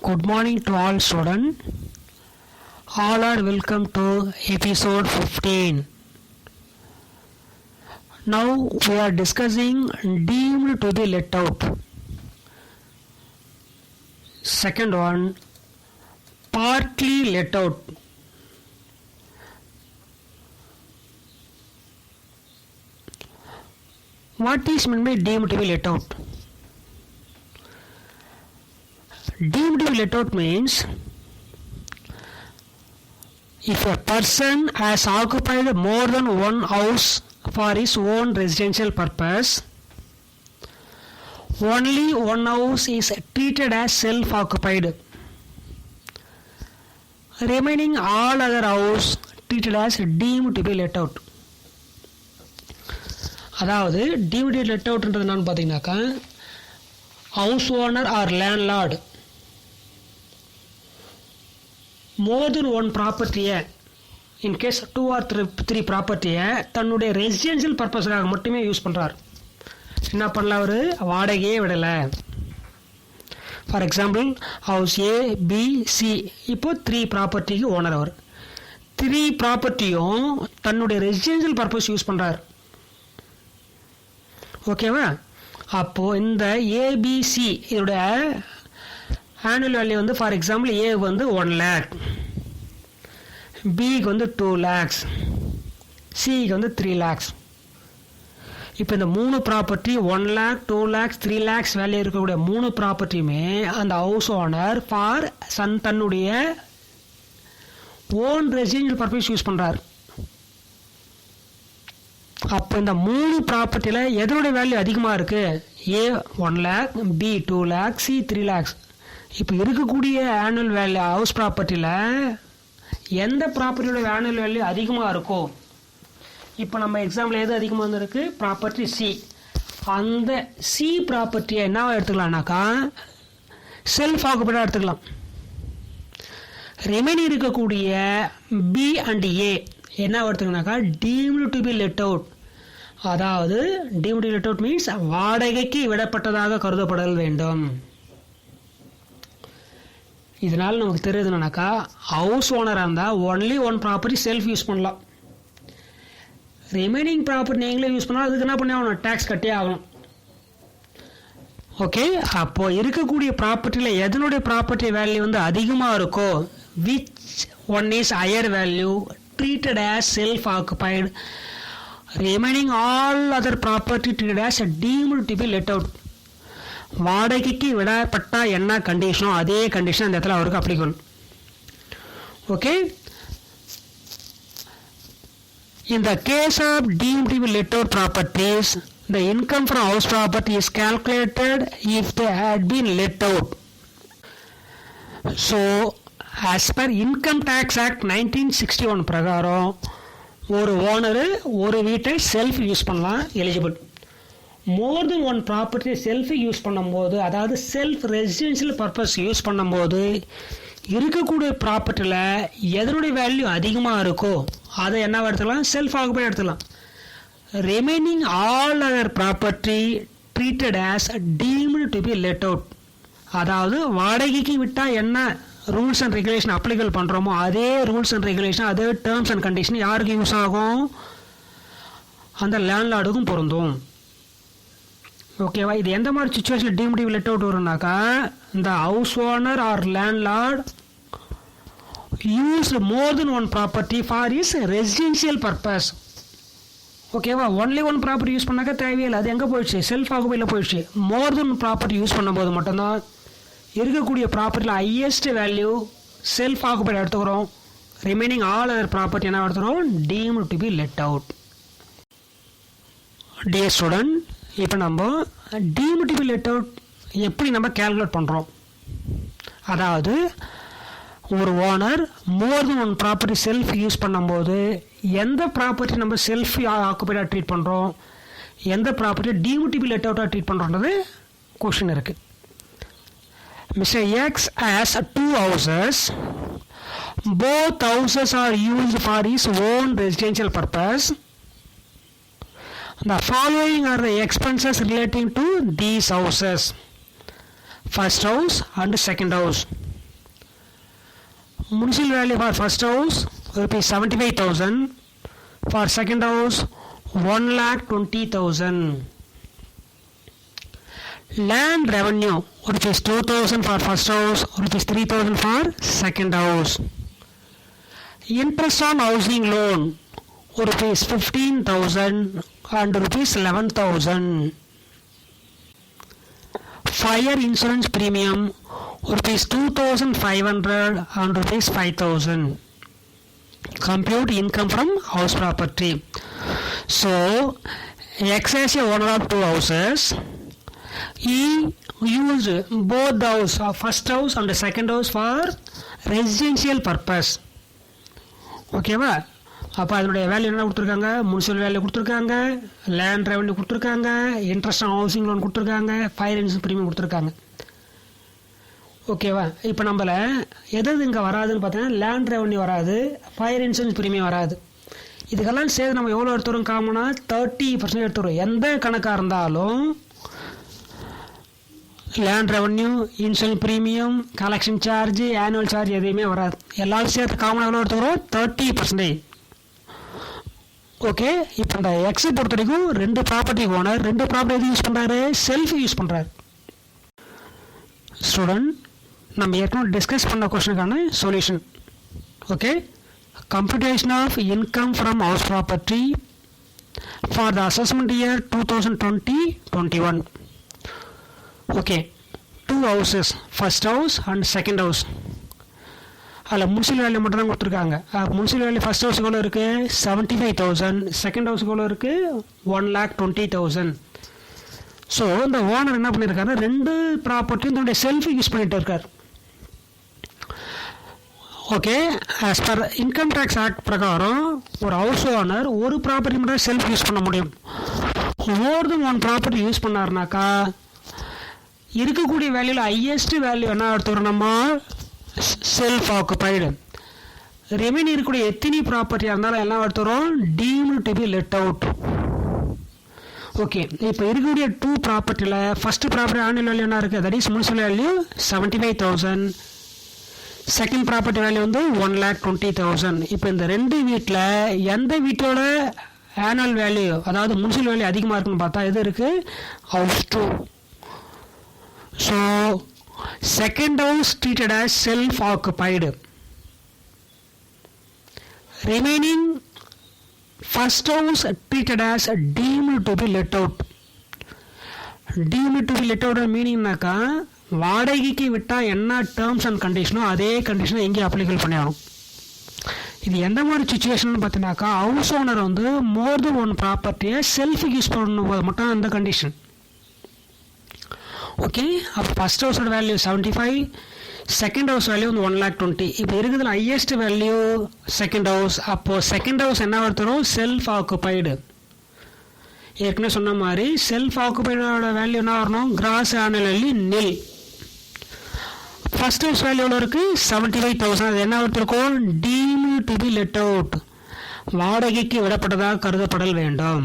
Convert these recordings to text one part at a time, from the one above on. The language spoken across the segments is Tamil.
Good morning to all students. All are welcome to episode 15. Now we are discussing deemed to be let out. Second one, partly let out. What is meant by deemed to be let out? Deemed to be let out means if a person has occupied more than one house for his own residential purpose, only one house is treated as self-occupied. Remaining all other house treated as deemed to be let out. அதாவது deemed to be let out என்றது என்னன்னு பார்த்தீங்கன்னாக்கா house owner R landlord more than one ப்ராப்பர்ட்டியை இன்கேஸ் 2 or 3 ப்ராப்பர்ட்டியை தன்னுடைய ரெசிடென்ஷியல் பர்பஸ்க்காக மட்டுமே யூஸ் பண்ணுறார். என்ன பண்ணலாம், அவர் வாடகையே விடலை. For example house A B C, இப்போது 3 ப்ராப்பர்ட்டிக்கு ஓனர். அவர் 3 ப்ராப்பர்ட்டியும் தன்னுடைய ரெசிடென்ஷியல் பர்பஸ் யூஸ் பண்ணுறார். ஓகேவா? அப்போது இந்த ஏபிசி இதோடைய ஆனுவல் வேல்யூ வந்து ஃபார் எக்ஸாம்பிள் ஏ வந்து 1 lakh, பிக்கு வந்து 2 lakhs, சிக்கு வந்து 3 lakhs. இப்போ இந்த 3 ப்ராப்பர்ட்டி 1 lakh, 2 lakhs, 3 lakhs வேல்யூ இருக்கக்கூடிய 3 ப்ராப்பர்ட்டியுமே அந்த ஹவுஸ் ஓனர் ஃபார் தன்னுடைய ஓன் ரெசிடென்ஷியல் பர்பஸ் யூஸ் பண்ணுறார். அப்போ இந்த 3 ப்ராப்பர்ட்டியில் எதனுடைய வேல்யூ அதிகமாக இருக்குது? A 1 lakh, B 2 lakhs, C 3 lakhs. இப்போ இருக்கக்கூடிய ஆனுவல் வேல்யூ ஹவுஸ் ப்ராப்பர்ட்டியில் எந்த ப்ராப்பர்ட்டியோட ஆனுவல் வேல்யூ அதிகமாக இருக்கும்? இப்போ நம்ம எக்ஸாம்பிள் எது அதிகமாக வந்துருக்கு? Property C. அந்த சி ப்ராப்பர்ட்டியை என்னவா எடுத்துக்கலாம்னாக்கா செல்ஃப் ஆக்குபைடாக எடுத்துக்கலாம். ரிமைனிங் இருக்கக்கூடிய பி அண்ட் ஏ என்ன எடுத்துக்கனாக்கா deemed to be let out. அதாவது deemed to let out means வாடகைக்கு விடப்பட்டதாக கருதப்படல் வேண்டும். இதனால் நமக்கு தெரியுது என்னன்னாக்கா ஹவுஸ் ஓனராக இருந்தால் only one property self use பண்ணலாம். ரிமைனிங் ப்ராப்பர்ட்டி நீங்களே யூஸ் பண்ணால் அதுக்கு என்ன பண்ணி ஆகணும்? டேக்ஸ் கட்டே ஆகணும். ஓகே, அப்போது இருக்கக்கூடிய ப்ராப்பர்ட்டியில் எதனுடைய ப்ராப்பர்ட்டி வேல்யூ வந்து அதிகமாக இருக்கோ, which one is higher value treated as self-occupied, remaining all other property treated as deemed to be let out. வாடகைக்கு விடப்பட்ட என்ன கண்டிஷனோ அதே கண்டிஷன் அந்த இடத்துல அவருக்கு applicable. Okay, in the case of deemed to be let out properties, the income from house property is calculated if they had been let out. So as per income tax act 1961 பிரகாரம் ஒரு ஓனரு ஒரு வீட்டை செல்ஃப் யூஸ் பண்ணலாம், eligible. More than one property self use பண்ணும்போது, அதாவது செல்ஃப் ரெசிடென்ஷியல் பர்பஸ் யூஸ் பண்ணும்போது இருக்கக்கூடிய ப்ராப்பர்ட்டியில் எதனுடைய வேல்யூ அதிகமாக இருக்கோ அதை என்ன எடுத்துக்கலாம்? செல்ஃப் ஆக்குபை எடுத்துக்கலாம். Remaining all other property treated as deemed to be let out. அதாவது வாடகைக்கு விட்டால் என்ன ரூல்ஸ் அண்ட் ரெகுலேஷன் அப்ளிகபிள் பண்ணுறோமோ அதே ரூல்ஸ் அண்ட் ரெகுலேஷன், அதே டேர்ம்ஸ் அண்ட் கண்டிஷன் யாருக்கு யூஸ் ஆகும்? அந்த லேண்ட்லார்டுக்கும் பொருந்தும். ஓகேவா? இது எந்த மாதிரி சுச்சுவேஷனில் deemed to be let out வரும்னாக்கா, இந்த house owner or landlord use more than one property for is residential purpose. ஓகேவா? ஒன்லி ஒன் ப்ராப்பர்ட்டி யூஸ் பண்ணாக்கா தேவையில்லை, அது எங்கே போயிடுச்சு? செல்ஃப் ஆக்குபையில் போயிடுச்சு. மோர் தென் ப்ராப்பர்ட்டி யூஸ் பண்ணும்போது மட்டும்தான் இருக்கக்கூடிய ப்ராப்பர்ட்டியில் ஹையஸ்ட் வேல்யூ செல்ஃப் ஆக்குபைட் எடுத்துக்கிறோம். ரிமைனிங் ஆல் அதர் ப்ராப்பர்ட்டி என்ன எடுத்துக்கிறோம்? Deemed to be let out. Dear student, இப்போ நம்ம deemed to be let out எப்படி நம்ம கேல்குலேட் பண்ணுறோம்? அதாவது ஒரு owner more than one property self use பண்ணும்போது எந்த ப்ராப்பர்ட்டி நம்ம செல்ஃப் ஆக்குபைடாக ட்ரீட் பண்ணுறோம், எந்த property deemed to be let அவுட்டாக ட்ரீட் பண்ணுறோன்றது கொஷின் இருக்குது. Mr. X has 2 houses. Both houses are used for his own residential purpose. The following are the expenses relating to these houses. First house and second house. municipal value for first house rupees 75,000, for second house 1,20,000. Land revenue rupees 2,000 for first house, rupees 3,000 for second house. Interest on housing loan rupees 15,000 and rupees 11,000. Fire insurance premium rupees 2,500 and rupees 5,000. Compute income from house property. So X is a owner of two houses. He used both the house, first house and the second house for residential purpose. ஓகேவா? அப்போ அதனுடைய வேல்யூ என்ன கொடுத்துருக்காங்க? முனிசிபல் வேல்யூ கொடுத்துருக்காங்க, லேண்ட் ரெவன்யூ கொடுத்துருக்காங்க, இன்ட்ரெஸ்ட் ஆன் ஹவுசிங் லோன் கொடுத்துருக்காங்க, ஃபயர் இன்சூரன்ஸ் ப்ரீமியம் கொடுத்துருக்காங்க. ஓகேவா? இப்போ நம்மள எது இங்கே வராதுன்னு பார்த்தீங்கன்னா லேண்ட் ரெவன்யூ வராது, ஃபயர் இன்சூரன்ஸ் ப்ரீமியம் வராது. இதுக்கெல்லாம் சேர்த்து நம்ம எவ்வளோ எடுத்துறோம்? காமனாக 30% எடுத்துறோம். எந்த கணக்காக இருந்தாலும் land revenue, insurance premium, collection charge, annual charge எதுவுமே வராது. எல்லாரும் சேர்த்து காமனாக எவ்வளோ எடுத்துக்கிறோம்? 30%. ஓகே. இப்போ இந்த எக்ஸை பொறுத்த வரைக்கும் 2 ப்ராப்பர்ட்டி ஓனர், 2 ப்ராப்பர்ட்டி எது யூஸ் பண்ணுறாரு? செல்ஃப் யூஸ் பண்ணுறாரு. ஸ்டூடெண்ட், நம்ம ஏற்கனவே டிஸ்கஸ் பண்ண கொஸ்டினுக்கான solution. Okay. Computation of income from house property for the assessment year 2020-21. Okay. 2 houses, first house and second house. அதில் முனிசிபல் வேல்யூ மட்டும் தான் கொடுத்துருக்காங்க. முனிசிபல் வேல்யூ ஃபர்ஸ்ட் ஹவுஸுக்கு எவ்வளோ இருக்குது? 75,000. செகண்ட் ஹவுஸுக்கு எவ்வளோ இருக்குது? 1,20,000. ஸோ இந்த ஓனர் என்ன பண்ணியிருக்காரு? 2 ப்ராப்பர்ட்டியும் தன்னுடைய செல்ஃப் யூஸ் பண்ணிட்டு இருக்கார். Okay. As per income tax act பிரகாரம் ஒரு ஹவுஸ் ஓனர் ஒரு ப்ராப்பர்ட்டி மட்டும் செல்ஃப் யூஸ் பண்ண முடியும். மோர் தென் 1 ப்ராப்பர்ட்டி யூஸ் பண்ணாருனாக்கா இருக்கக்கூடிய வேல்யூவில் ஹையஸ்ட் வேல்யூ என்ன எடுத்துக்கிறோம்? நம்ம செல்ஃப் ஆக்குபைடு. ரெமினி இருக்கக்கூடிய எத்தனை ப்ராப்பர்ட்டியாக இருந்தாலும் எல்லாம் எடுத்துக்கிறோம் deemed to be let out. Okay. இப்போ இருக்கக்கூடிய 2 ப்ராப்பர்ட்டியில் ஃபஸ்ட்டு ப்ராப்பர்ட்டி ஆனுவல் வேல்யூ என்ன இருக்குது? That is municipal value 75,000. Second property value வந்து 1,20,000. இப்போ இந்த 2 வீட்டில் எந்த வீட்டோட ஆனுவல் வேல்யூ, அதாவது முனிசிபல் வேல்யூ அதிகமாக இருக்குன்னு பார்த்தா எது இருக்குது? House 2. So second house treated as self occupied. Remaining first house treated as deemed to be let out. deemed to be let out மீனிங்னாக்கா வாடகைக்கு விட்டால் என்ன டேர்ம்ஸ் அண்ட் கண்டிஷனோ அதே கண்டிஷனை எங்கேயும் அப்ளிகல் பண்ணி ஆகணும். இது எந்த மாதிரி சுச்சுவேஷன் பார்த்தீங்கன்னாக்கா ஹவுஸ் ஓனர் வந்து மோர் தென் 1 ப்ராப்பர்ட்டியை செல்ஃப் யூஸ் பண்ணும்போது மட்டும் அந்த கண்டிஷன். ஓகே. அப்போ ஃபஸ்ட் ஹவுஸோட வேல்யூ 75, செகண்ட் ஹவுஸ் வேல்யூ வந்து 1,20,000. இப்போ இருக்குதுல ஹையஸ்ட் வேல்யூ செகண்ட் ஹவுஸ். அப்போது செகண்ட் ஹவுஸ் என்ன வருத்தரும்? Self occupied. ஏற்கனவே சொன்ன மாதிரி செல்ஃப் ஆக்குபைடோட வேல்யூ என்ன வரணும்? Gross annual value nil. First house value எவ்வளோ இருக்குது? 75,000. அது என்ன வருத்திருக்கோம்? Deemed to be let out. வாடகைக்கு விடப்பட்டதாக கருதப்படல் வேண்டும்.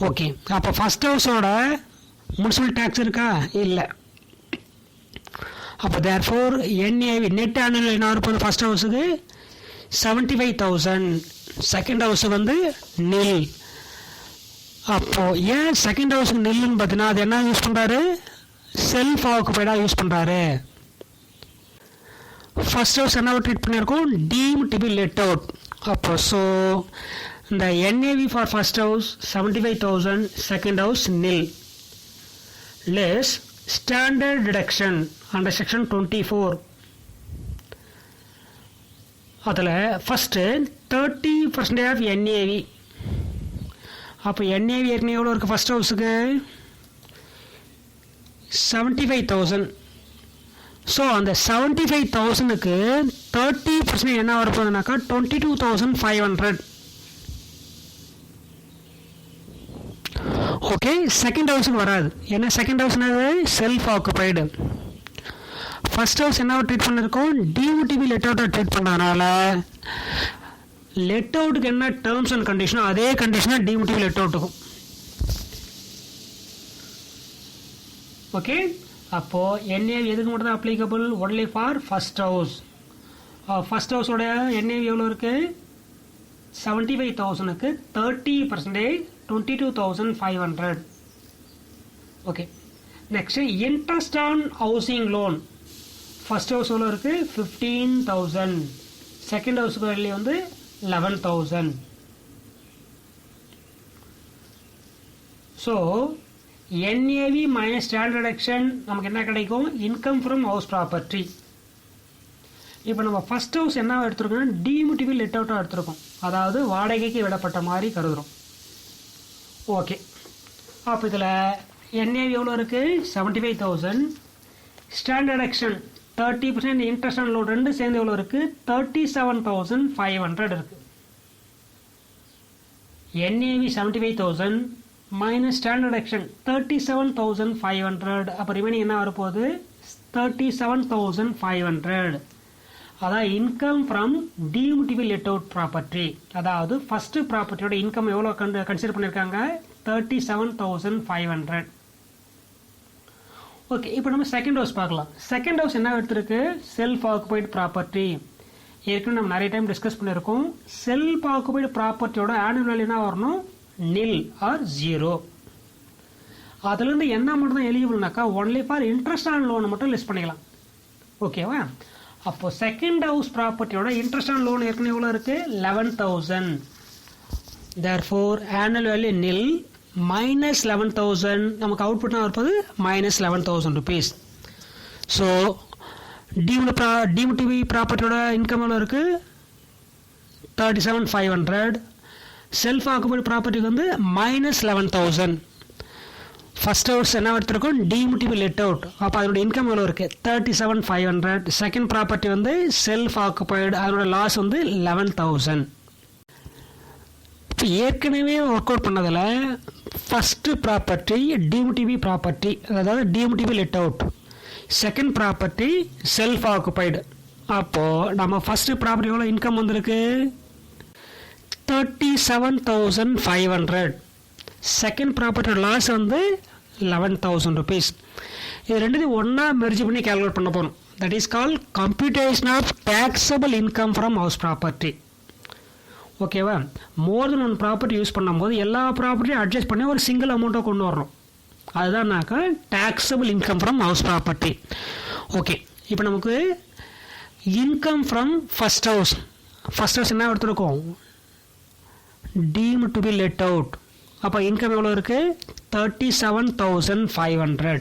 ஓகே. அப்போ ஃபர்ஸ்ட் ஹவுஸோட முனிசிபல் டேக்ஸ் இருக்கா? இல்லை. அப்போ தேர்ஃபோர் என்ஏவி நெட் ஆனுவல் என்ன இருப்பது? ஃபர்ஸ்ட் ஹவுஸுக்கு 75,000, செகண்ட் ஹவுஸுக்கு வந்து நில். அப்போது ஏன் செகண்ட் ஹவுஸுக்கு நில்லுன்னு பார்த்தீங்கன்னா அது என்ன யூஸ் பண்ணுறாரு? செல்ஃப் ஆக்குபைடாக யூஸ் பண்ணுறாரு. ஃபர்ஸ்ட் ஹவுஸ் என்ன ட்ரீட் பண்ணியிருக்கோம்? Deemed to be let out. அப்போ ஸோ இந்த NAV for first house 75,000, second house nil. less standard deduction under section 24. அதில் ஃபஸ்ட்டு 30% ஆஃப் என்ஏவி. அப்போ என்ஏவி ஏற்கனவே எவ்வளோ இருக்குது? ஃபஸ்ட் ஹவுஸுக்கு 75,000. ஸோ அந்த 75,000க்கு 30% என்ன வரப்போகுதுனாக்கா 22,500. ஓகே. செகண்ட் ஹவுஸுக்கு வராது. ஏன்னா செகண்ட் ஹவுஸ் என்னது? Self occupied. ஃபர்ஸ்ட் ஹவுஸ் என்ன ட்ரீட் பண்ணியிருக்கோம்? டியூடிபி லெட் அவுட்டை ட்ரீட் பண்ணுறதுனால லெட் அவுட்டுக்கு என்ன டேர்ம்ஸ் அண்ட் கண்டிஷனோ அதே கண்டிஷனாக டியூடிபி லெட் அவுட்டுக்கும். ஓகே. அப்போது என்ஏவி எதுக்கு மட்டும் தான் applicable? Only for first house. First ஹவுஸோட NAV எவ்வளோ இருக்குது? 75,000க்கு 30% 22,500. Okay. Next interest on housing loan. First house எவ்வளோ இருக்குது? 15,000. செகண்ட் ஹவுஸுக்கு வேல்யூ வந்து 11,000. So NAV minus standard deduction நமக்கு என்ன கிடைக்கும்? Income from house property. இப்போ நம்ம ஃபர்ஸ்ட் ஹவுஸ் என்ன எடுத்துருக்கோம்னா டிமிட்டிவ் லெட் அவுட்டாக எடுத்துருக்கோம், அதாவது வாடகைக்கு விடப்பட்ட மாதிரி கருதுகிறோம். ஓகே, அப்போ இதில் NAV எவ்வளோ இருக்குது? 75,000. Standard deduction 30% interest on loan ரெண்டு சேர்ந்து எவ்வளோ இருக்குது? 37,500 இருக்குது. NAV 75,000 minus standard deduction 37,500. அப்போ ரிமைனிங் என்ன வரப்போகுது? 37,500. அதான் இன்கம் ஃப்ரம் டிமிட்டிவ் லெட் அவுட் ப்ராப்பர்ட்டி. அதாவது ஃபஸ்ட்டு ப்ராப்பர்ட்டியோட இன்கம் எவ்வளோ கன்சிடர் பண்ணியிருக்காங்க? 37,500. ஓகே, இப்போ நம்ம செகண்ட் ஹவுஸ் பார்க்கலாம். செகண்ட் ஹவுஸ் என்ன எடுத்திருக்கு? Self occupied property. ஏற்கனவே நம்ம நிறைய டைம் டிஸ்கஸ் பண்ணியிருக்கோம். செல்ஃப் ஆக்குபைடு ப்ராப்பர்ட்டியோட ஆனுவல் வேல்யூ என்ன வரணும்? nil or 0. அதுலேருந்து என்ன மட்டும் தான் எலிஜிபிள்னாக்கா ஒன்லி ஃபார் இன்ட்ரெஸ்ட் ஆன் லோனை மட்டும் லிஸ்ட் பண்ணிக்கலாம். ஓகேவா? அப்போது செகண்ட் ஹவுஸ் ப்ராப்பர்ட்டியோட இன்ட்ரெஸ்ட் ஆன் லோன் ஏற்கனவே எவ்வளோ இருக்குது? 11,000. Therefore annual value nil minus 11,000. நமக்கு அவுட்புட்னா இருப்பது மைனஸ் 11,000 rupees. ஸோ டிமிட்டிவ் ப்ராப்பர்ட்டியோட இன்கம் எவ்வளோ இருக்குது? 37,500. செல்ஃப் ஆக்குபைடு ப்ராப்பர்ட்டிக்கு வந்து மைனஸ் 11,000. ஃபர்ஸ்ட் ஹவுஸ் என்ன எடுத்திருக்கோம்? டிமிட்டிவ் லெட் அவுட். அப்போ அதோட இன்கம் எவ்வளோ இருக்குது? 37,500. செகண்ட் ப்ராப்பர்ட்டி வந்து செல்ஃப் ஆக்குபைடு, அதோட லாஸ் வந்து 11,000. இப்போ ஏற்கனவே ஒர்க் அவுட் பண்ணதில் ஃபஸ்ட்டு ப்ராப்பர்ட்டி டிமிட்டிவ் ப்ராப்பர்ட்டி, அதாவது டிமிட்டிவ் let out. Second property self occupied. அப்போது நம்ம ஃபஸ்ட்டு ப்ராப்பர்ட்டி எவ்வளோ இன்கம் வந்திருக்கு? 37,500. செகண்ட் ப்ராப்பர்ட்டியோட லாஸ் வந்து 11,000 rupees. இது ரெண்டுத்தையும் ஒன்றா மெர்ஜ் பண்ணி கேல்குலேட் பண்ண போகிறோம். That is call computation of taxable income from house property. ஓகேவா? More than one property use பண்ணும்போது எல்லா ப்ராப்பர்ட்டியும் அட்ஜஸ்ட் பண்ணி ஒரு சிங்கிள் அமௌண்ட்டை கொண்டு வரணும். அதுதான்னாக்கா taxable income from house property. Okay, இப்போ நமக்கு income from first house. First house என்ன எடுத்துருக்கோம்? Deemed to be let out. அப்போ இன்கம் எவ்வளோ இருக்குது? 37,500.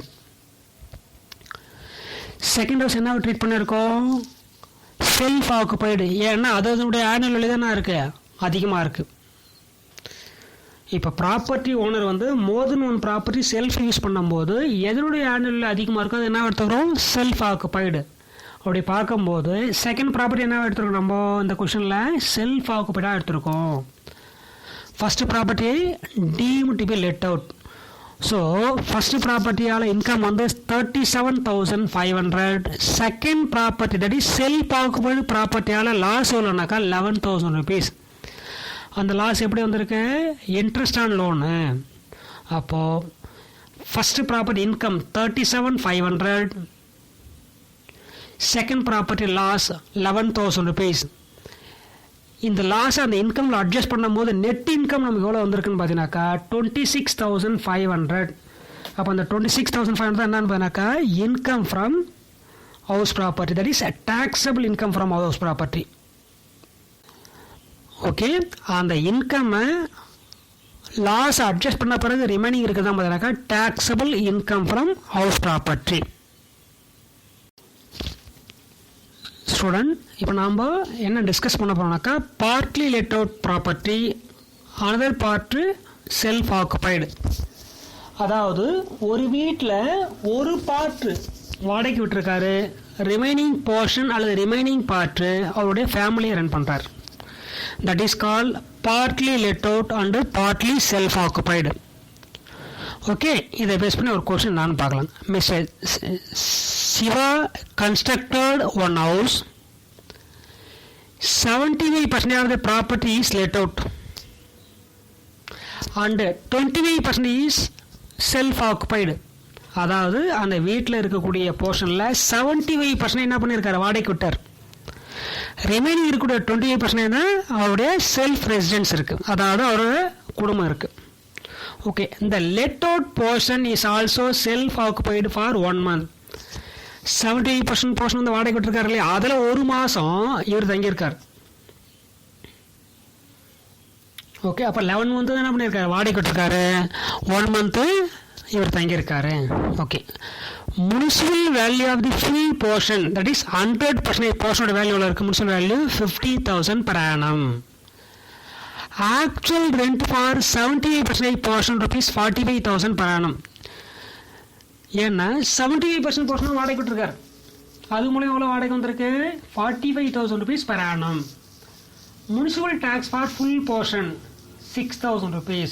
செகண்ட் ஹவுஸ் என்ன ட்ரீட் பண்ணியிருக்கோம்? Self occupied. ஏன்னா அதனுடைய ஆனுவல் வேல்யூ தானே இருக்குது, அதிகமாக இருக்குது. இப்போ ப்ராப்பர்ட்டி ஓனர் வந்து மோர் than one property self use பண்ணும்போது எதனுடைய ஆனுவல் அதிகமாக இருக்கோ அது என்ன எடுத்துக்கிறோம்? Self occupied. அப்படி பார்க்கும்போது செகண்ட் ப்ராப்பர்ட்டி என்ன எடுத்துருக்கோம்? நம்ம இந்த கொஷனில் செல்ஃப் ஆக்குபைடாக எடுத்துருக்கோம். First property deemed to be let out. So first ப்ராப்பர்ட்டியால் இன்கம் வந்து 37,500. Second property that is self occupied ப்ராப்பர்ட்டியால் லாஸ் எவ்வளோனாக்கா 11,000 rupees. அந்த லாஸ் எப்படி வந்திருக்கு? Interest on loan. அப்போது first property income 37,500. Second property loss 11,000 rupees. இந்த லாஸ் அந்த இன்கமில் அட்ஜஸ்ட் பண்ணும்போது நெட் இன்கம் நமக்கு எவ்வளோ வந்திருக்குன்னு பார்த்தீங்கன்னாக்கா 26,500. அப்போ அந்த 26,500 தான் என்னன்னு பார்த்தீங்கன்னாக்கா income from house property. That is taxable income from house property. Okay, அந்த இன்கம்மை லாஸ் அட்ஜஸ்ட் பண்ண பிறகு ரிமைனிங் இருக்குது தான் பார்த்தீங்கன்னாக்கா taxable income from house property. Student, இப்போ நாம் என்ன டிஸ்கஸ் பண்ண போகிறோம்னாக்கா partly let out property, another part self occupied. அதாவது ஒரு வீட்டில் ஒரு பார்ட்டு வாடகைக்கு விட்டுருக்காரு, ரிமைனிங் போர்ஷன் அல்லது ரிமைனிங் பார்ட்டு அவருடைய ஃபேமிலியை ரன் பண்ணுறார். That is call partly let out and partly self occupied. Okay, இதை பேஸ் பண்ணி ஒரு கொஸ்டின் நான் பார்க்கலாம். Mister Shiva constructed one house. 75% of the property is let out and 25% is self occupied. அதாவது அந்த வீட்டில் இருக்கக்கூடிய போர்ஷனில் 75% என்ன பண்ணியிருக்காரு? வாடகைக்கு விட்டார். ரிமைனிங் இருக்கக்கூடிய 28% தான் அவருடைய செல்ஃப் ரெசிடென்ஸ் இருக்குது, அதாவது அவரோட குடும்பம் இருக்குது. ஓகே, இந்த let out portion is also self occupied for 1 month. 78% portion வந்து வாடகை விட்டுருக்காரு இல்லையா, அதில் 1 மாதம் இவர் தங்கியிருக்கார். ஓகே, அப்போ 11 month தான் என்ன பண்ணியிருக்காரு, வாடகை விட்டுருக்காரு. 1 month இவர் தங்கியிருக்காரு. Okay, municipal value of the full portion, that is 100% போர்ஷனோட வேல்யூவில் இருக்குது. Municipal value 50,000 per annum. Actual rent for 78% portion rupees 45,000 per annum. ஏன்னா 78% போர்ஷன் வாடகை விட்டுருக்காரு, அது மூலம் எவ்வளோ வாடகை வந்திருக்கு, 45,000 rupees per annum. Municipal tax for full portion 6,000 rupees.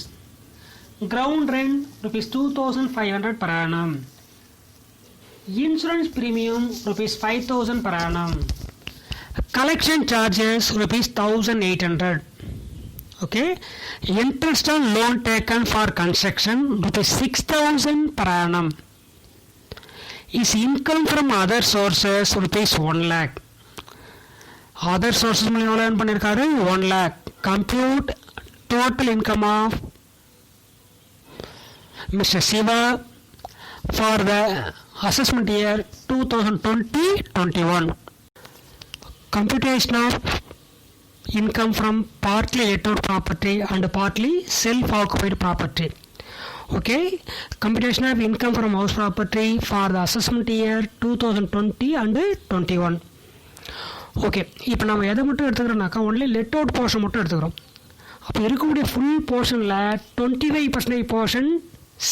Ground rent rupees 2,500 per annum. Insurance premium rupees 5,000 per annum. Collection charges rupees 1,800. Okay, interest on loan taken for construction rupees 6,000 per annum. Is income from other sources rupees 1 lakh. Other sources மூலம் எவ்வளோ earn பண்ணியிருக்காரு, 1 lakh. Compute total income of Mr. Siva for the assessment year 2020-21. Computation of income from partly let out property and partly self-occupied property. Okay, computation of income from house property for the assessment year 2020 and 21. Okay, இப்போ நம்ம எதை மட்டும் எடுத்துக்கிறோம்னாக்கா ஒன்லி லெட் அவுட் போர்ஷன் மட்டும் எடுத்துக்கிறோம். அப்போ இருக்கக்கூடிய ஃபுல் போர்ஷனில் 25% portion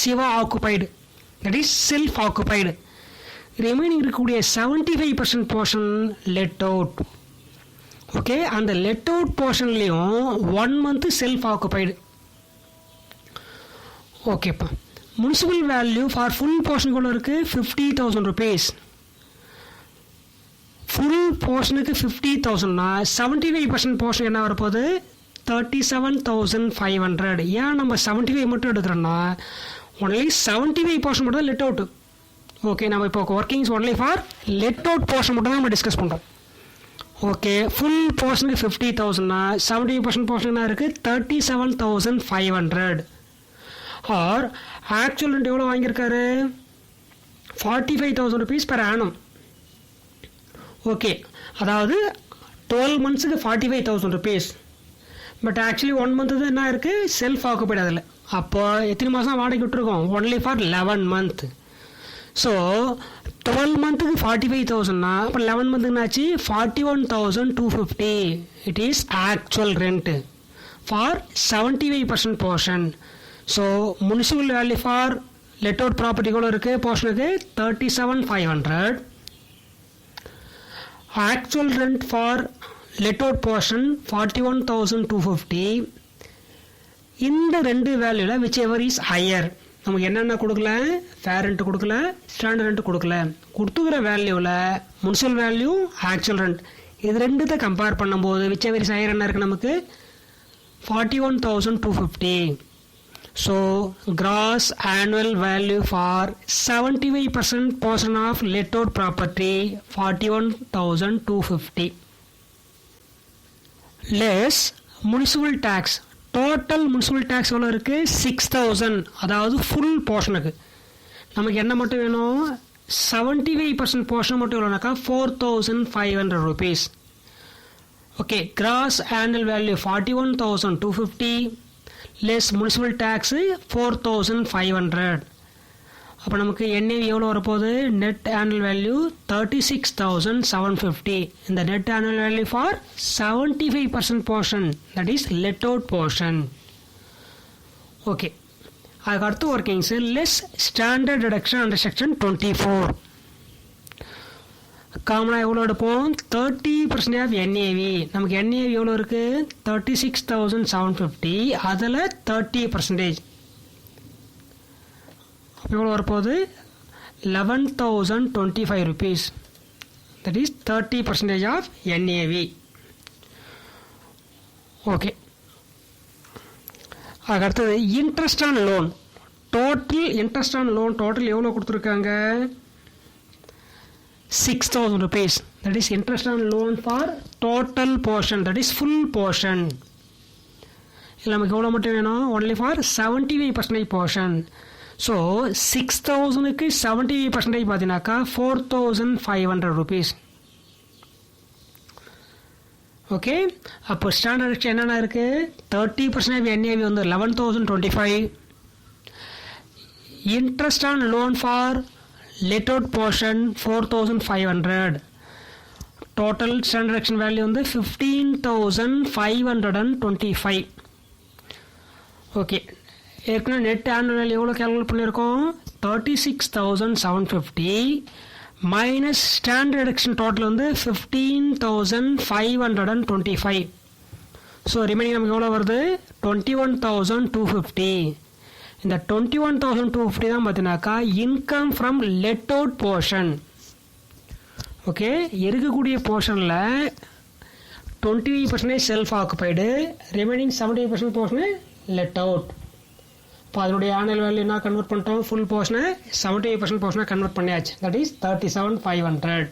Siva occupied, that is self occupied. Remaining இருக்கக்கூடிய 75% போர்ஷன் லெட் அவுட். ஓகே, அந்த லெட் அவுட் போர்ஷன்லேயும் 1 month செல்ஃப் ஆக்குபைடு. ஓகேப்பா, municipal value for full portion கூட இருக்குது 50,000 rupees. ஃபுல் போர்ஷனுக்கு 50,000னா 75% போர்ஷன் என்ன வரப்போகுது, 37,500. ஏன் நம்ம 75 மட்டும் எடுக்கிறோன்னா ஒன்லி 75% மட்டும் தான் லெட் அவுட்டு. ஓகே, நம்ம இப்போ workings only for let out portion மட்டும் தான் நம்ம டிஸ்கஸ் பண்ணுறோம். ஓகே, ஃபுல் போர்ஷனுக்கு 50,000னா 75% போர்ஷன் என்ன இருக்குது, 37,500. ஆர் ஆக்சுவல் ரெண்ட் எவ்வளோ வாங்கியிருக்காரு, 45,000 rupees per annum. ஓகே, அதாவது 12 monthsக்கு 45,000 rupees. பட் ஆக்சுவலி 1 month தான் என்ன இருக்குது, செல்ஃப் ஆக்குபைடு. அதில் அப்போ எத்தனை மாதம் வாடகை விட்டுருக்கோம், ஒன்லி ஃபார் 11 month. ஸோ 12 monthக்கு 45,000னா அப்போ 11 monthக்கு என்னாச்சு, 41,250. It is actual rent for 75% portion. So municipal value for let out property கூட இருக்குது போர்ஷனுக்கு 37,500. Actual rent for let out portion 41,250. இந்த ரெண்டு வேல்யூவில் விச் எவர் இஸ் ஹையர். நமக்கு என்னென்ன கொடுக்கல, ஃபேர் ரெண்ட் கொடுக்கல, ஸ்டாண்டர்ட் ரெண்ட் கொடுக்கல. கொடுத்துக்கிற வேல்யூவில் முனிசிபல் வேல்யூ, ஆக்சுவல் ரெண்ட், இது ரெண்டுத்தை கம்பேர் பண்ணும்போது விச் எவர் இஸ் ஹையர் என்ன இருக்குது நமக்கு, 41,250. So gross annual value for 75% portion of let out property 41,250 less municipal tax. Total municipal tax எவ்வளோ இருக்குது, 6,000. அதாவது ஃபுல் போர்ஷனுக்கு நமக்கு என்ன மட்டும் வேணும், 75% போர்ஷன் மட்டும் எவ்வளோனாக்கா 4,500 rupees. Okay, cross annual value 41,250 less municipal tax 4,500. அப்போ நமக்கு என்ஏவி எவ்வளோ வரப்போகுது, நெட் ஆனுவல் வேல்யூ 36,750. இந்த net annual value for 75% portion, that is let out portion. Okay, அதுக்கு அடுத்து workings less standard deduction under section 24. காமனாக எவ்வளோ எடுப்போம், 30% ஆஃப் என்ஏவி. நமக்கு என்ஏவி எவ்வளோ இருக்குது, 36,750. அதில் 30% அப்போ எவ்வளோ வரப்போகுது, 11,025 rupees. That is 30% of NAV. Okay, அதுக்கு அடுத்தது interest on loan. Total interest on loan total எவ்வளோ கொடுத்துருக்காங்க, 6,000 rupees. That is interest on loan for total portion. That is full portion. நமக்கு எவ்வளோ மட்டும் வேணும்? only for 75% portion. So 6,000க்கு 75% பார்த்தீங்கன்னாக்கா 4,500 rupees. ஓகே, அப்போ ஸ்டாண்டர்ட் என்னென்ன இருக்குது? 30% NAV வந்து 11,025. Interest on loan for let out portion 4,500. Total standard action value வந்து 15,525. ஓகே, ஏற்கனவே நெட் ஆனுவல் வேல்யூ எவ்வளோ கேல்குலேட் பண்ணியிருக்கோம்? 36,750 மைனஸ் ஸ்டாண்டர்ட் ஆக்ஷன் டோட்டல் வந்து 15,525. ஸோ ரிமைனிங் நமக்கு எவ்வளோ வருது? 21,250. இந்த 21,250 தான் பார்த்தீங்கன்னாக்கா income from let out portion. Okay, இருக்கக்கூடிய போர்ஷனில் 20% self occupied, remaining 70% portion let out. இப்போ அதனுடைய ஆனுவல் வேல்யூ என்ன கன்வெர்ட் பண்ணிட்டோம்? ஃபுல் போர்ஷனை 70% போர்ஷனை கன்வெர்ட் பண்ணியாச்சு. That is 37,500.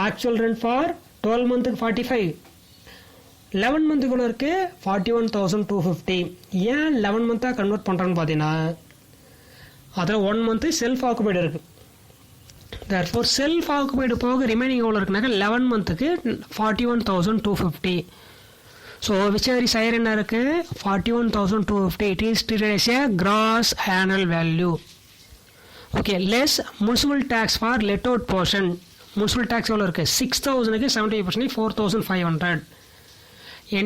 Actual rent for 12 மந்த்துக்கு 45, 11 மந்த்துக்குள்ள இருக்குது 41,250. ஏன் 11 மந்த்தாக கன்வெர்ட் பண்ணுறேன்னு பார்த்தீங்கன்னா அதில் 1 மந்த்து செல்ஃப் ஆக்குபைடு இருக்குது. தேர்ஃபோர் செல்ஃப் ஆக்குபைடு போக ரிமைனிங் எவ்வளோ இருக்குனாக்கா 11 மந்த்துக்கு 41,250. ஸோ விச் சைர் என்ன இருக்குது? 41,250. It is treated as a gross annual value. Okay, less municipal tax for let out portion. Municipal tax எவ்வளோ இருக்குது? 6,000க்கு 70% 4,500.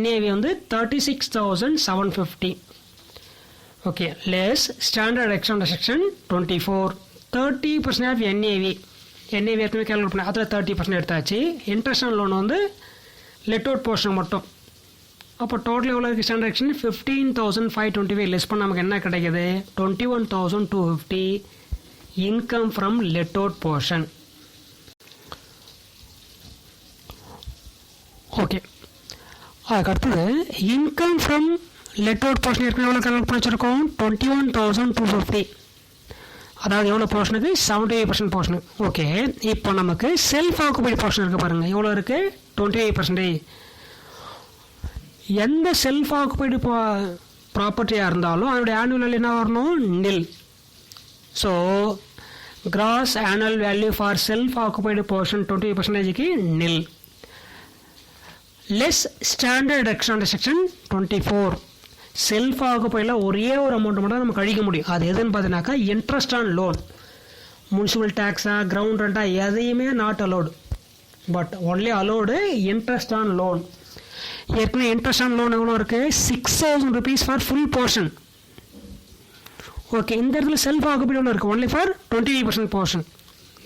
NAV வந்து 36,750. Okay, less standard deduction section 24. 30% of NAV ஏற்கனவே கேல்குலேட் பண்ண அதில் 30% எடுத்தாச்சு. இன்ட்ரெஸ்ட் ஆன் லோன் வந்து லெட் அவுட் போர்ஷன் மட்டும். அப்போ டோட்டல் எவ்வளோ இருக்குது? ஸ்டாண்டர்ட் எக்ஸ்டன் 15,525 லெஸ் பண்ண நமக்கு என்ன கிடைக்குது? 21,250 income from let out portion. Okay, அதுக்கு அடுத்தது income from let out portion ஏற்கனவே எவ்வளோ கல்குலேட் பண்ணி வச்சுருக்கோம்? 21,250. அதாவது எவ்வளோ போர்ஷனுக்கு? 75% போர்ஷனு. ஓகே, இப்போ நமக்கு செல்ஃப் ஆக்குபைடு போர்ஷன் இருக்குது பாருங்கள், எவ்வளோ இருக்குது? 28%. எந்த செல்ஃப் ஆக்குபைடு ப்ராப்பர்ட்டியாக இருந்தாலும் அதனுடைய ஆனுவல் வேல்யூ என்ன வரணும்? Nil. So gross annual value for self occupied portion 20%க்கு நில். லெஸ் ஸ்டாண்டர்ட் எக்ஸ்டாண்டர்ட் செக்ஷன் 24. செல்ஃப் ஆக்குபைடில் ஒரே ஒரு அமௌண்ட் மட்டும் நம்ம கழிக்க முடியும். அது எதுன்னு பார்த்தீங்கன்னாக்கா இன்ட்ரெஸ்ட் ஆன் லோன். முனிசிபல் டேக்ஸா கிரவுண்ட் ரெண்டா எதையுமே not allowed, but only allowed interest on loan. ஏற்கனவே இன்ட்ரெஸ்ட் ஆன் லோன் எவ்வளோ இருக்குது? 6,000 rupees for full portion. Okay, இந்த இடத்துல செல்ஃப் ஆக்குபைடு எவ்வளோ இருக்குது? Only for 28% portion.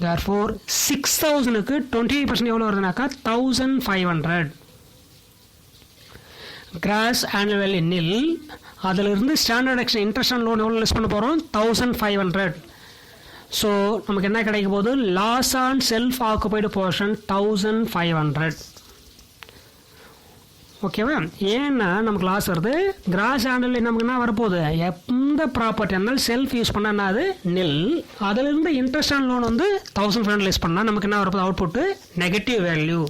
தேர்ஃபோர் 6,000க்கு 28% எவ்வளோ வருதுனாக்கா 1,500. Gross annual value nil. அதிலிருந்து ஸ்டாண்டர்ட் எக்ஸ்டன் இன்ட்ரெஸ்ட் ஆன் லோன் எவ்வளோ லெஸ் பண்ண போகிறோம்? 1,500. ஸோ நமக்கு என்ன கிடைக்க போகுது? Loss on self occupied portion 1,500. ஓகேவா? ஏன்னா நமக்கு லாஸ் வருது. கிராஸ் ஆனுவல் நமக்கு என்ன வரப்போகுது? எந்த ப்ராப்பர்ட்டி இருந்தாலும் செல்ஃப் யூஸ் பண்ணால் அது நில். அதிலிருந்து இன்ட்ரெஸ்ட் ஆன் லோன் வந்து 1,500 லெஸ் பண்ணால் நமக்கு என்ன வரப்போகுது? Output negative value.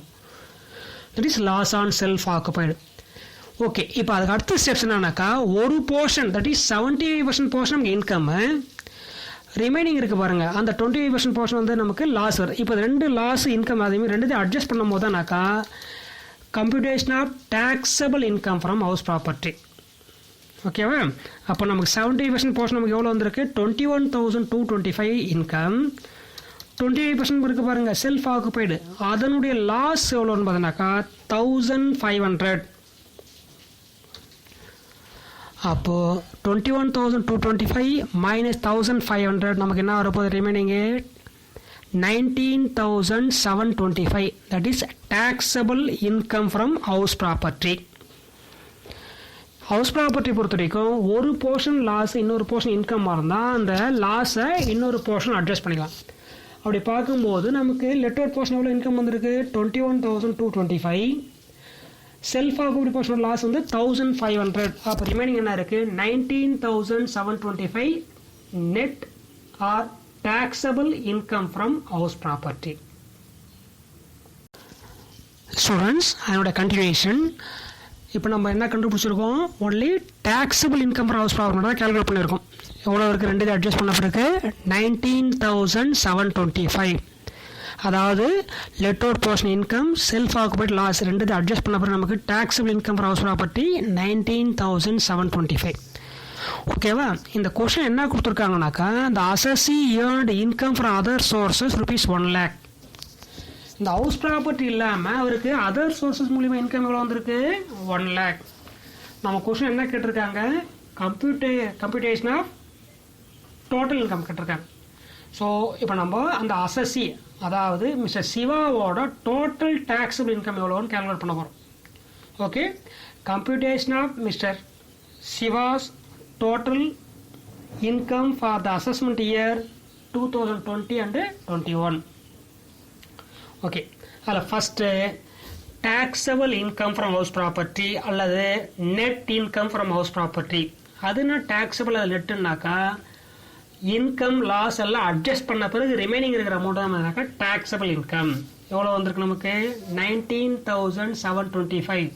That is loss on self occupied. Okay, இப்போ அதுக்கு அடுத்த ஸ்டெப்ஸ் என்னன்னாக்கா ஒரு போர்ஷன் தட் இஸ் 75% போர்ஷன் நமக்கு இன்கம்மு, ரிமைனிங் இருக்குது பாருங்கள் அந்த 25% போர்ஷன் வந்து நமக்கு லாஸ் வரும். இப்போ ரெண்டு லாஸ் இன்கம் அதேமாதிரி ரெண்டுத்தையும் அட்ஜஸ்ட் பண்ணும் போது தானாக்கா computation of taxable income from house property. ஓகேவா? அப்போ நமக்கு 70% போர்ஷன் நமக்கு எவ்வளோ வந்திருக்கு? 21,225 இன்கம். 25% இருக்குது பாருங்கள் செல்ஃப் ஆக்குபைடு, அதனுடைய லாஸ் எவ்வளோன்னு பார்த்தோன்னாக்கா 1,500. அப்போது 21,225 மைனஸ் 1,500 நமக்கு என்ன வரப்போகுது? ரிமைனிங்கு 19,725. That is taxable income from house property. House property பொறுத்த வரைக்கும் ஒரு போர்ஷன் லாஸ் இன்னொரு போர்ஷன் இன்கம் இருந்தால் அந்த லாஸை இன்னொரு போர்ஷன் அட்ஜஸ்ட் பண்ணிக்கலாம். அப்படி பார்க்கும்போது நமக்கு லெட் அவுட் போர்ஷன் எவ்வளோ இன்கம் வந்திருக்கு? 21,225. செல்ஃப் ஆக்குபைடு போர்ஷன் லாஸ் வந்து 1,500. அப்போ ரிமைனிங் என்ன இருக்குது? 19,725 net or taxable income from house property. Students அதனோட கண்டினியூஷன். இப்போ நம்ம என்ன கண்டுபிடிச்சிருக்கோம், only taxable income for house property தான் கேல்குலேட் பண்ணியிருக்கோம். எவ்வளோ இருக்குது, ரெண்டு இது அட்ஜஸ்ட் பண்ண பிறகு 19,725. அதாவது let out portion income, self occupied loss ரெண்டு இது அட்ஜஸ்ட் பண்ண பிறகு நமக்கு taxable income for house property 19,725. ஓகேவா? இந்த கொஷின் என்ன கொடுத்துருக்காங்கனாக்கா, இந்த assessee earned income from other sources ₹1 lakh. இந்த ஹவுஸ் ப்ராப்பர்ட்டி இல்லாமல் அவருக்கு அதர் சோர்சஸ் மூலிமா இன்கம் எவ்வளோ வந்திருக்கு, 1 lakh. நம்ம கொஷின் என்ன கேட்டிருக்காங்க, கம்ப்யூட்டேஷன் ஆஃப் டோட்டல் இன்கம் கேட்டிருக்காங்க. ஸோ இப்போ நம்ம அந்த அசஸி, அதாவது மிஸ்டர் சிவாவோட டோட்டல் டேக்ஸபிள் இன்கம் எவ்வளோன்னு கேல்குலேட் பண்ண போகிறோம். Okay, computation of mister Siva's total income for the assessment year 2020 and 21. Okay, அதில் first taxable income from house property அல்லது net income from house property. அதுனா டேக்ஸபிள் அது நெட்டுனாக்கா இன்கம் லாஸ் எல்லாம் அட்ஜஸ்ட் பண்ண பிறகு ரிமைனிங் இருக்கிற அமௌண்ட் தான் டேக்ஸபிள் இன்கம். எவ்வளோ வந்திருக்கு நமக்கு, 19,725.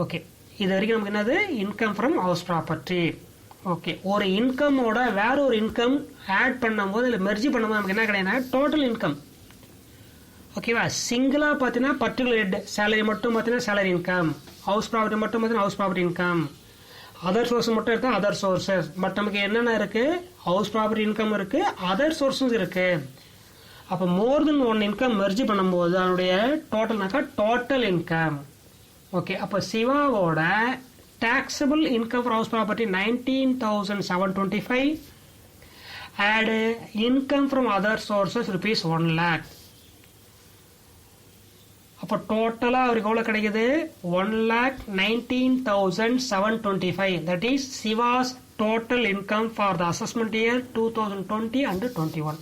ஓகே, இது வரைக்கும் நமக்கு என்னது, income from house property. Okay, ஒரு இன்கமோட வேற ஒரு இன்கம் ஆட் பண்ணும்போது இல்லை மெர்ஜி பண்ணும்போது நமக்கு என்ன கிடையாது, டோட்டல் இன்கம். ஓகேவா? சிங்கிளாக பார்த்தீங்கன்னா பர்டிகுலர் ஹெட் சேலரி மட்டும் பார்த்தீங்கன்னா சேலரி இன்கம், ஹவுஸ் ப்ராப்பர்ட்டி மட்டும் பார்த்தீங்கன்னா house property income, other source மட்டும் எடுத்தால் அதர் சோர்ஸஸ். பட் நமக்கு என்னென்ன இருக்குது, ஹவுஸ் ப்ராப்பர்ட்டி இன்கம் இருக்குது, அதர் சோர்ஸஸ் இருக்குது. அப்போ மோர் தென் ஒன் இன்கம் மெர்ஜி பண்ணும்போது அதனுடைய டோட்டல்னாக்கா டோட்டல் இன்கம். ஓகே, அப்போ சிவாவோட taxable income for house property 19,725. Add income from other sources ₹1 lakh. அப்போ டோட்டலாக அவருக்கு எவ்வளோ கிடைக்குது, 1,19,725. That is Siva's total income for the assessment year 2020 and 21.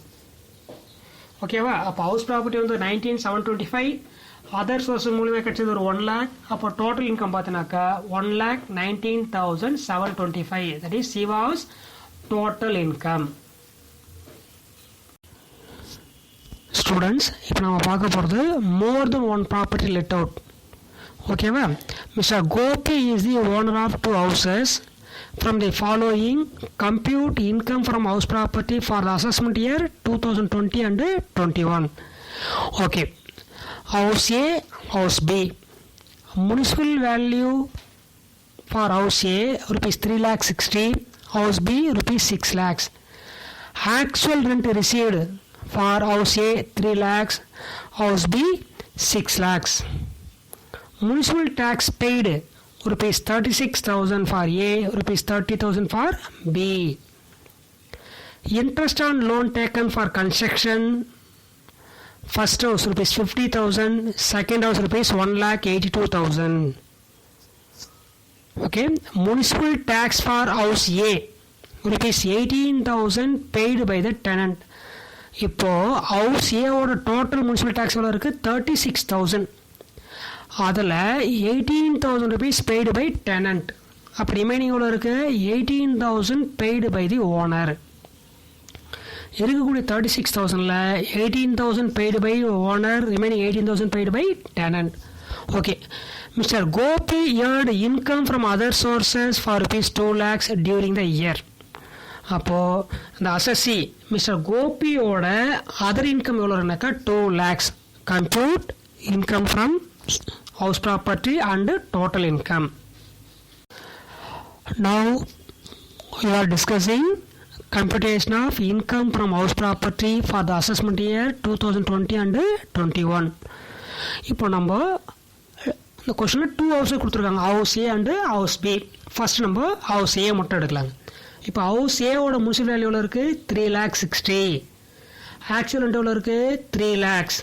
ஓகேவா? அப்போ ஹவுஸ் ப்ராப்பர்ட்டி வந்து 19,725, அதர் சோர்ஸ் மூலியமாக கிடைச்சது ஒரு 1 lakh. அப்போ டோட்டல் இன்கம் பார்த்தினாக்கா 1,19,725. That is Siva's total income. Students, இப்போ நம்ம பார்க்க போகிறது more than one property let out. ஓகேவா? Mister Gopi is the owner of 2 houses. From the following, compute income from house property for the assessment year 2020 and 21. Okay. House A, House B. Municipal value for House A ₹3,60,000, House B ₹6 lakhs. Actual rent received for House A 3 lakhs, House B 6 lakhs. Municipal tax paid ₹36,000 for A, ₹30,000 for B. Interest on loan taken for construction. First house ₹50,000, second house ₹1,82,000. Okay, municipal tax for house A ₹18,000 paid by the tenant. இப்போ ஹவுஸ் ஏவோட டோட்டல் முனிசிபல் டேக்ஸ் எவ்வளோ இருக்குது, 36,000. அதில் ₹18,000 பெய்டு பை டெனண்ட். அப்போ ரிமைனிங் எவ்வளோ இருக்குது, 18,000 பெய்டு பை தி ஓனர். இருக்கக்கூடிய 36,000ல் 18,000 paid by owner, remaining 18,000 paid by tenant. Okay, mister Gopi earned income from other sources for ₹2 lakhs during the year. அப்போது இந்த அசஸி மிஸ்டர் கோபியோட அதர் இன்கம் எவ்வளோனாக்கா 2 lakhs. Compute income from house property and total income. Now we are discussing computation of income from house property for the assessment year 2020 and 21. இப்போ நம்ம இந்த கொஸ்டினில் 2 ஹவுஸை கொடுத்துருக்காங்க, house A and house B. First நம்ம ஹவுஸ் ஏ மட்டும் எடுக்கலாங்க. இப்போ ஹவுஸ் ஏவோட முனிசிபல் வேல்யூ எவ்வளோ இருக்குது, 3,60,000. ஆக்சுவல் ரெண்ட் எவ்வளோ இருக்குது, 3 lakhs.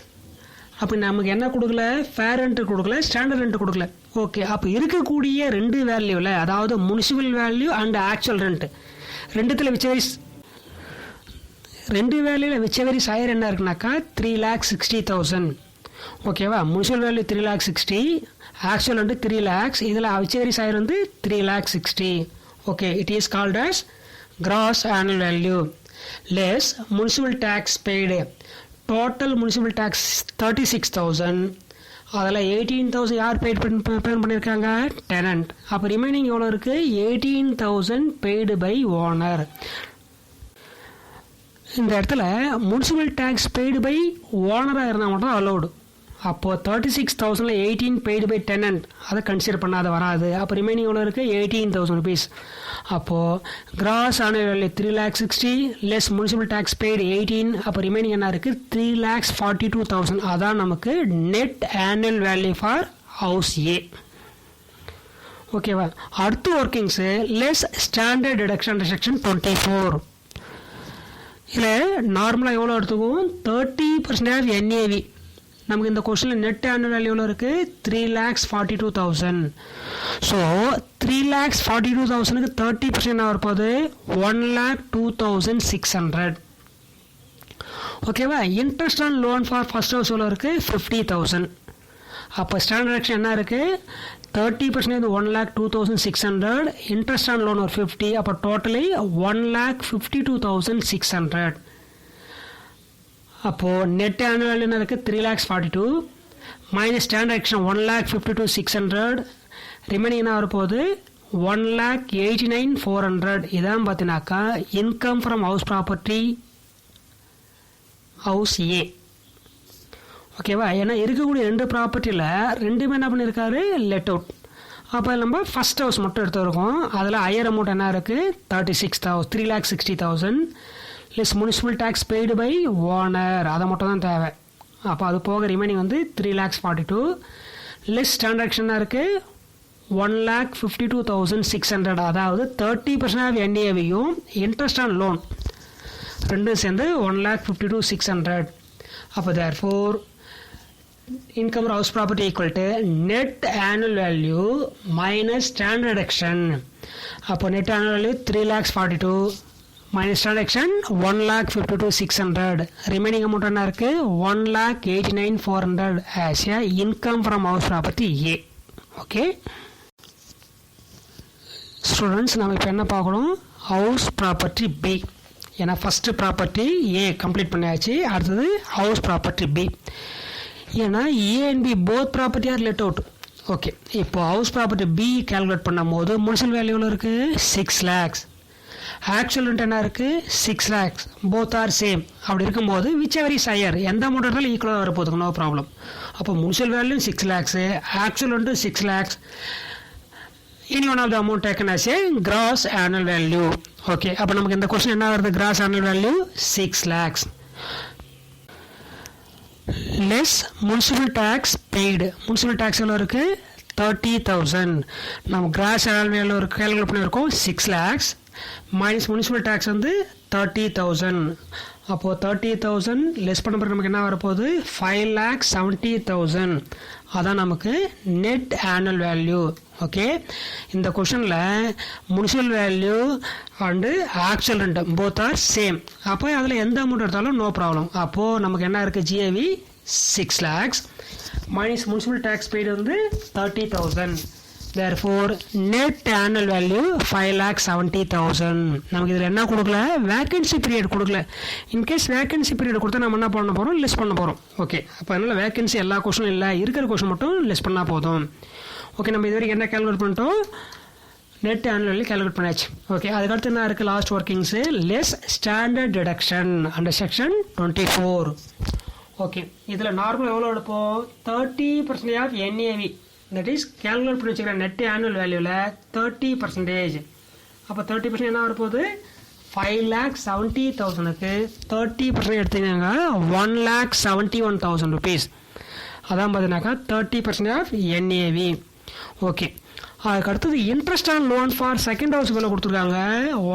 அப்படி நமக்கு என்ன கொடுக்கல, ஃபேர் ரெண்ட்டு கொடுக்கல, ஸ்டாண்டர்ட் ரெண்ட் கொடுக்கல. ஓகே, அப்போ இருக்கக்கூடிய ரெண்டு வேல்யூவில், அதாவது municipal value and actual rent ரெண்டுத்தில் ரெண்டு வேல்யூவில் விச்சவரிஸ் ஹையர் என்ன இருக்குனாக்கா 3,60,000. ஓகேவா? Municipal value 3,60,000, actual rent 3 lakhs. இதில் விச்சவரிஸ் ஹையர் வந்து 3,60,000. Okay, it is called as gross annual value less municipal tax paid. Total municipal tax 36,000. அதில் 18,000 யார் பே பண்ணியிருக்காங்க? டெனண்ட். அப்போ ரிமைனிங் எவ்வளோ இருக்குது? 18,000 பெய்டு பை ஓனர். இந்த இடத்துல முனிசிபல் டேக்ஸ் பெய்டு பை ஓனராக இருந்தால் மட்டும் அலோடு. அப்போது 36,000 18 பெய்டு பை டெனண்ட் அதை கன்சிடர் பண்ணாத வராது. அப்போ ரிமைனிங் எவ்வளோ இருக்குது? 18,000 rupees. அப்போது gross annual value 3,60,000 less municipal tax paid 18. அப்போ ரிமைனிங் என்ன இருக்குது? 3,42,000. அதான் நமக்கு net annual value for house A. ஓகேவா? அடுத்த workings less standard deduction section 24. இதில் நார்மலாக எவ்வளோ எடுத்துக்குவோம்? 30% NAV. நமக்கு இந்த கொஸ்டினில் நெட் ஆனுவல் வேல்யூ எவ்வளோ இருக்குது? 3,42,000. ஸோ 3,42,000க்கு 30% வரப்போது 1,02,600. ஓகேவா? Interest on loan for first house எவ்வளோ இருக்குது? 50,000. அப்போ ஸ்டாண்டர்ட் டிடக்ஷன் என்ன இருக்குது? 30% 1,02,600, இன்ட்ரெஸ்ட் ஆன் லோன் ஒரு 50. அப்போ டோட்டலி 1,52,600. அப்போது நெட் ஆனுவல் வேல்யூ என்ன இருக்குது? 3,42,000 மைனஸ் ஸ்டாண்டர்ட் டிடக்ஷன் 1,52,600. ரிமைனிங் என்ன வரப்போகுது? 1,89,400. இதான் பார்த்தீங்கன்னாக்கா income from house property house A. ஓகேவா? ஏன்னா இருக்கக்கூடிய 2 ப்ராப்பர்ட்டியில் 2மே என்ன பண்ணியிருக்காரு? Let out. அப்போ நம்ம ஃபஸ்ட் ஹவுஸ் மட்டும் எடுத்துருக்கோம். அதில் ஹையர் அமௌண்ட் என்ன இருக்குது? 3,60,000 less municipal tax paid by owner. அதை மட்டும் தான் தேவை. அப்போ அது போக ரிமைனிங் வந்து 3,42,000 லெஸ் டிரான்சாக்ஷன் இருக்குது 1,52,600. அதாவது 30% NAVயும் இன்ட்ரெஸ்ட் ஆன் லோன் ரெண்டும் சேர்ந்து 1,52,600. அப்போ therefore income of house property equal to net annual value minus standard deduction. அப்போ net annual value 3,42,000 minus standard deduction 1,52,600. remaining amount என்ன இருக்கு? 1,89,400 as a income from house property A. okay students, நம்ம இப்போ என்ன பார்க்கணும்? house property B. ஏன்னா ஃபர்ஸ்ட் ப்ராப்பர்ட்டி A கம்ப்ளீட் பண்ணியாச்சு. அடுத்தது ஹவுஸ் ப்ராப்பர்ட்டி B. ஏன்னா A and B both property are let out. Okay, இப்போ ஹவுஸ் ப்ராப்பர்ட்டி பி கேல்குலேட் பண்ணும் போது முனிசிபல் வேல்யூ எவ்வளோ இருக்குது? 6 lakhs. ஆக்சுவல் ரெண்ட் என்ன இருக்குது? 6 lakhs. Both are same. அப்படி இருக்கும்போது விச் எவர் இஸ் ஹையர், எந்த அமௌண்ட் இருந்தாலும் ஈக்குவலாக வரப்போதுங்க, நோ ப்ராப்ளம். அப்போ municipal value 6 lakhs, actual rent 6 lakhs. any one of the amount taken as a gross annual value. okay, அப்போ நமக்கு இந்த கொஸ்டின் என்ன வருது? gross annual value 6 lakhs less municipal tax paid. municipal tax எவ்வளோ இருக்குது? 30,000. நம்ம gross annual value ஒரு கேல்குலேட் பண்ணியிருக்கோம் 6 lakhs மைனஸ் முனிசிபல் டேக்ஸ் வந்து 30,000. அப்போது 30,000 லெஸ் பண்ண பிறகு நமக்கு என்ன வரப்போகுது? 5,70,000. அதான் நமக்கு நெட் ஆனுவல் வேல்யூ. ஓகே, இந்த கொஷனில் municipal value and actual rent both are same. அப்போ அதில் எந்த அமௌண்ட் எடுத்தாலும் நோ ப்ராப்ளம். அப்போது நமக்கு என்ன இருக்குது? GAV 6 lakhs minus municipal tax paid வந்து 30,000. therefore net annual value 5,70,000. நமக்கு இதில் என்ன கொடுக்கல? வேக்கன்சி பீரியட் கொடுக்கல. இன்கேஸ் வேக்கன்சி பீரியட் கொடுத்தா நம்ம என்ன பண்ண போகிறோம்? லெஸ் பண்ண போகிறோம். ஓகே, அப்போ அதனால் வேக்கன்சி எல்லா கொஷனும் இல்லை, இருக்கிற கொஷன் மட்டும் லெஸ் பண்ணால் போதும். ஓகே, நம்ம இது வரைக்கும் என்ன கேல்குலேட் பண்ணிட்டோம்? நெட் ஆனுவல் வேல்யூ கேல்குலேட் பண்ணியாச்சு. ஓகே, அதுக்கடுத்து என்ன இருக்குது? Last workings less standard deduction under section 24. Okay, இதில் நார்மல் எவ்வளோ எடுப்போம்? 30% of NAV. That is calculate பண்ணி வச்சுக்கிற நெட் ஆனுவல் வேல்யூவில் 30%. அப்போ 30% என்ன வரப்போகுது? 5,70,000க்கு 30% எடுத்தீங்கன்னா 1,71,000 rupees. அதான் பார்த்தீங்கன்னாக்கா 30% ஆஃப் NAV. ஓகே, அதுக்கு அடுத்தது interest on loan for second house எவ்வளோ கொடுத்துருக்காங்க?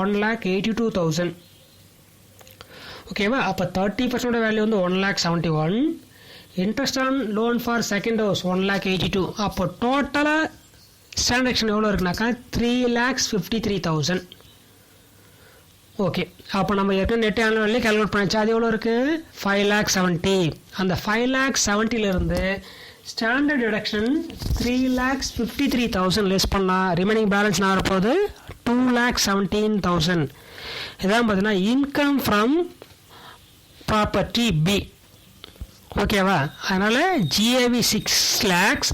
1,82,000. ஓகேவா? அப்போ 30% வேல்யூ வந்து 1,71,000. Interest on loan for second house 1,82,000. அப்போ டோட்டலாக டிரான்சாக்ஷன் எவ்வளோ இருக்குனாக்கா 3,53,000. ஓகே, அப்போ நம்ம ஏற்கனவே நெட் ஆனுவல் வேல்யூ கேல்குலேட் பண்ணிச்சு. அது எவ்வளோ இருக்குது? 5,70,000. அந்த 5,70,000லேருந்து ஸ்டாண்டர்ட் டிடக்ஷன் 3,53,000 லெஸ் பண்ணால் ரிமைனிங் பேலன்ஸ் நான் வரப்போகுது 2,17,000. இதான் பார்த்தீங்கன்னா இன்கம் ஃப்ரம் ப்ராப்பர்ட்டி பி. ஓகேவா? அதனால் GAV 6 lakhs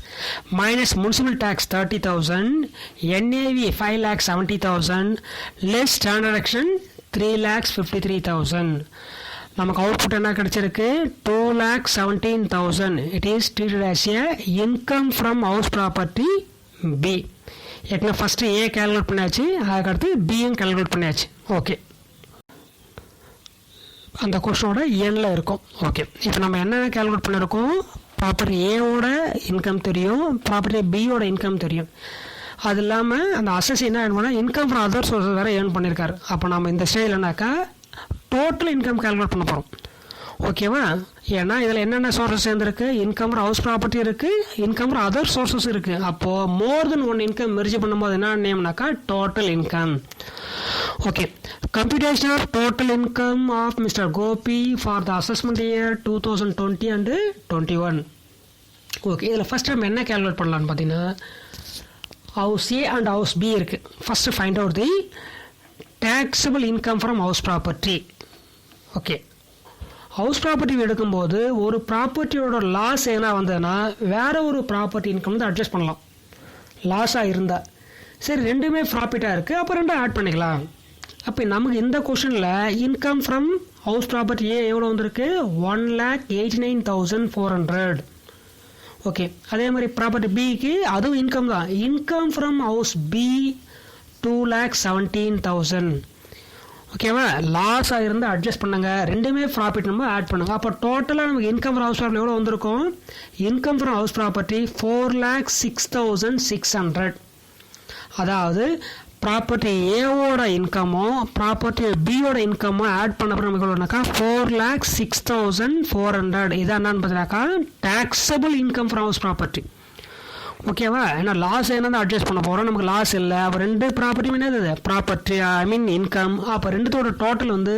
minus municipal tax 30,000, NAV 5,70,000 less transaction 3,53,000. நமக்கு அவுட்புட் என்ன கிடைச்சிருக்கு? 2,17,000. It is treated as a income from house property B. ஏற்கனவே ஃபஸ்ட்டு ஏ கேல்குலேட் பண்ணியாச்சு, அதுக்கடுத்து பியும் கேல்குலேட் பண்ணியாச்சு. ஓகே, அந்த கொஸ்டினோட எண்ணில் இருக்கும். ஓகே, இப்போ நம்ம என்ன கேல்குலேட் பண்ணியிருக்கோம்? ப்ராப்பர்ட்டி ஏவோட இன்கம் தெரியும், ப்ராப்பர்ட்டி பியோட இன்கம் தெரியும். அது இல்லாமல் அந்த அசஸ் என்ன ஏர்ன் பண்ணால் இன்கம் ஃப்ரம் அதர் சோர்ஸஸ் வேறு ஏர்ன் பண்ணியிருக்காரு. அப்போ நம்ம இந்த ஸ்டேஜ்லனாக்கா டோட்டல் இன்கம் கேல்குலேட் பண்ண போகிறோம். ஓகேவா? ஏன்னா இதில் என்னென்ன சோர்ஸஸ் சேர்ந்துருக்கு? இன்கம் ஃப்ரம் ஹவுஸ் ப்ராப்பர்ட்டி இருக்குது, இன்கம் ஃப்ரம் அதர் சோர்ஸஸ் இருக்குது. அப்போது more than one income merge பண்ணும்போது என்ன நேம்னாக்கா total income. Okay, computation of total income of Mr. Gopi for the assessment year 2020 and 21. Okay, இதில் ஃபஸ்ட் நம்ம என்ன கேல்குலேட் பண்ணலான்னு பார்த்தீங்கன்னா house A and house B இருக்குது. First find out the taxable income from house property. Okay, house property எடுக்கும்போது ஒரு ப்ராப்பர்ட்டியோட லாஸ் என்ன வந்ததுன்னா வேறு ஒரு ப்ராப்பர்ட்டி இன்கம் வந்து அட்ஜஸ்ட் பண்ணலாம். லாஸாக இருந்தால் சரி, ரெண்டுமே ப்ராஃபிட்டாக இருக்குது, அப்போ ரெண்டும் ஆட் பண்ணிக்கலாம். அப்போ நமக்கு இந்த கொஷனில் இன்கம் ஃப்ரம் ஹவுஸ் ப்ராப்பர்ட்டி ஏ எவ்வளோ வந்திருக்கு? 1,89,400. ஓகே, அதே மாதிரி ப்ராப்பர்ட்டி பிக்கு அதுவும் இன்கம் தான். Income from house B 2,17,000. ஓகேவா? லாஸாக இருந்து அட்ஜஸ்ட் பண்ணுங்க, ரெண்டுமே ப்ராஃபிட் நம்ம ஆட் பண்ணுங்க. அப்போ டோட்டலாக நமக்கு இன்கம் ஃப்ரம் ஹவுஸ் ப்ராப்பர்ட்டி எவ்வளோ வந்திருக்கும்? Income from house property 4,06,600. அதாவது ப்ராப்பர்ட்டி ஏவோட இன்கமும் ப்ராப்பர்ட்டி பியோட இன்கமும் ஆட் பண்ண அப்புறம் நமக்கு எவ்வளோனாக்கா 4,06,400. இதான் என்னன்னு பார்த்தீங்கன்னாக்கா taxable income from house property. ஓகேவா? ஏன்னா லாஸ் என்ன அட்ஜஸ்ட் பண்ண போகிறோம், நமக்கு லாஸ் இல்லை. அப்போ ரெண்டு ப்ராப்பர்ட்டி என்னது? Property income. அப்போ ரெண்டுத்தோட டோட்டல் வந்து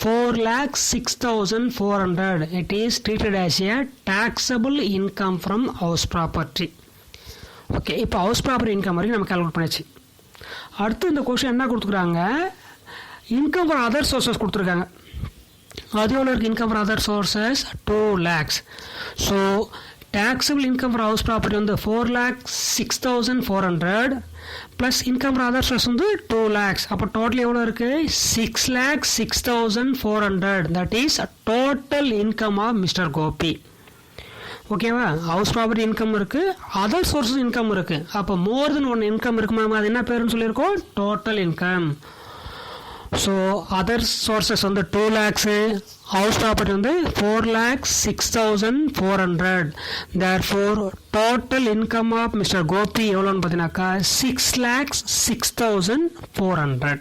4,06,400. It is treated as A taxable income from house property. Okay, இப்போ ஹவுஸ் ப்ராப்பர்ட்டி இன்கம் வரைக்கும் நம்ம கால்குலேட் பண்ணியாச்சு. அடுத்து இந்த கொஸ்டின் என்ன கொடுத்துருக்காங்க? இன்கம் ஃப்ரம் அதர் சோர்ஸஸ் கொடுத்துருக்காங்க. அது எவ்வளோ இருக்குது? Income from other sources 2 lakhs. So taxable income for house property வந்து 4,06,400 plus income for other source வந்து 2 lakhs. அப்போ டோட்டல் எவ்வளோ இருக்குது? 6,06,400. that is total income of Mr. Gopi. ஓகேவா? ஹவுஸ் ப்ராப்பர்ட்டி இன்கம் இருக்குது, அதர் சோர்ஸஸ் இன்கம் இருக்குது. அப்போ மோர் தென் ஒன் இன்கம் இருக்குமா? அது என்ன பேருன்னு சொல்லியிருக்கோம்? Total income. So other sources வந்து 2 lakhs, ஹவுஸ் ப்ராப்பர்ட்டி வந்து 4,06,400. Therefore total income of mister Gopi எவ்வளோன்னு பார்த்தீங்கன்னாக்கா 6,06,400.